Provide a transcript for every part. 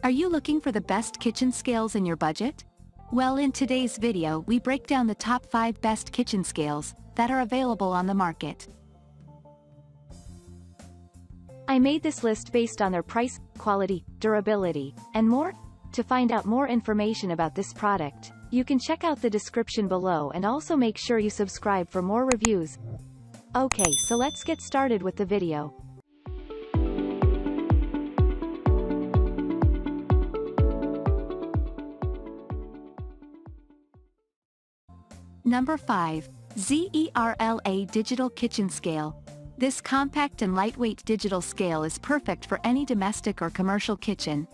Are you looking for the best kitchen scales in your budget? Well, in today's video we break down the top 5 best kitchen scales that are available on the market. I made this list based on their price, quality, durability, and more. To find out more information about this product, you can check out the description below and also make sure you subscribe for more reviews. Okay, so let's get started with the video. Number 5. ZEARLA Digital Kitchen Scale. This compact and lightweight digital scale is perfect for any domestic or commercial kitchen.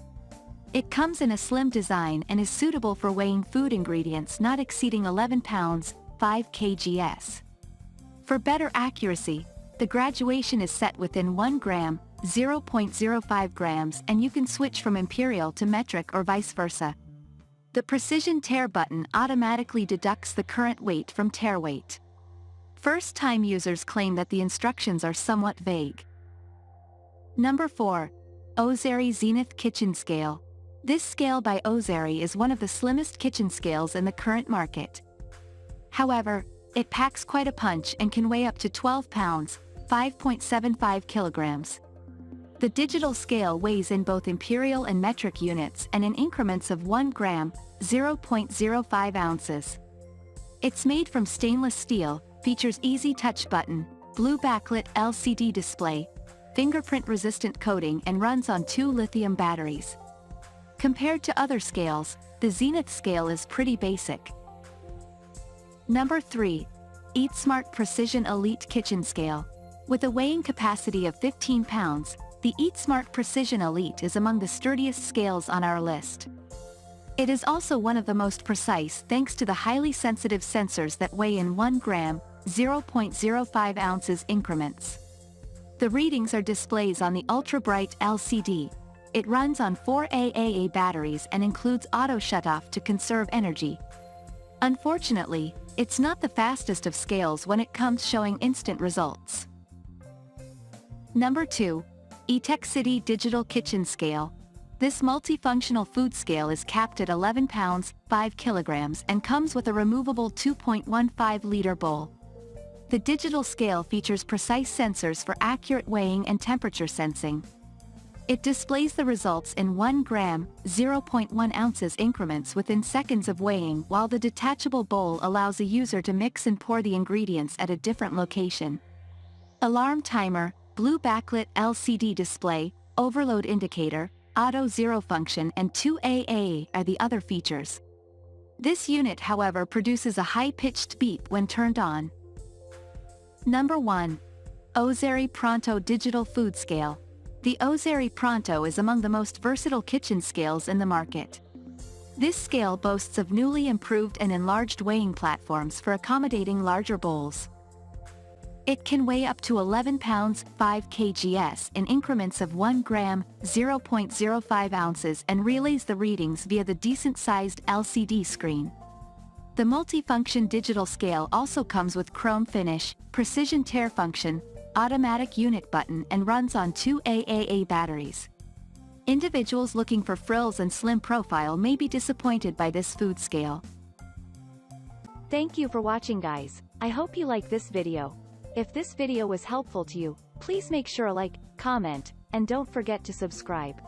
It comes in a slim design and is suitable for weighing food ingredients not exceeding 11 pounds, 5 kgs. For better accuracy, the graduation is set within 1 gram, 0.05 grams, and you can switch from imperial to metric or vice versa. The precision tare button automatically deducts the current weight from tare weight. First-time users claim that the instructions are somewhat vague. Number 4. Ozeri Zenith Kitchen Scale. This scale by Ozeri is one of the slimmest kitchen scales in the current market. However, it packs quite a punch and can weigh up to 12 pounds, 5.75 kilograms. The digital scale weighs in both imperial and metric units and in increments of 1 gram, 0.05 ounces. It's made from stainless steel, features easy touch button, blue backlit LCD display, fingerprint-resistant coating, and runs on 2 lithium batteries. Compared to other scales, the Zenith scale is pretty basic. Number 3. EatSmart Precision Elite Kitchen Scale. With a weighing capacity of 15 pounds, the EatSmart Precision Elite is among the sturdiest scales on our list. It is also one of the most precise thanks to the highly sensitive sensors that weigh in 1 gram, 0.05 ounces increments. The readings are displays on the ultra-bright LCD. It runs on 4 AAA batteries and includes auto shutoff to conserve energy. Unfortunately, it's not the fastest of scales when it comes showing instant results. Number 2. ETec City Digital Kitchen Scale. This multifunctional food scale is capped at 11 pounds, 5 kilograms, and comes with a removable 2.15-liter bowl. The digital scale features precise sensors for accurate weighing and temperature sensing. It displays the results in 1 gram, 0.1 ounces increments within seconds of weighing, while the detachable bowl allows a user to mix and pour the ingredients at a different location. Alarm timer, blue backlit LCD display, overload indicator, auto zero function, and 2 AAA are the other features. This unit, however, produces a high-pitched beep when turned on. Number 1. Ozeri Pronto Digital Food Scale. The Ozeri Pronto is among the most versatile kitchen scales in the market. This scale boasts of newly improved and enlarged weighing platforms for accommodating larger bowls. It can weigh up to 11 pounds, 5 kgs in increments of 1 gram, 0.05 ounces, and relays the readings via the decent-sized LCD screen. The multifunction digital scale also comes with chrome finish, precision tare function, automatic unit button, and runs on 2 AAA batteries. Individuals looking for frills and slim profile may be disappointed by this food scale. Thank you for watching, guys. I hope you like this video. If this video was helpful to you, please make sure to like, comment, and don't forget to subscribe.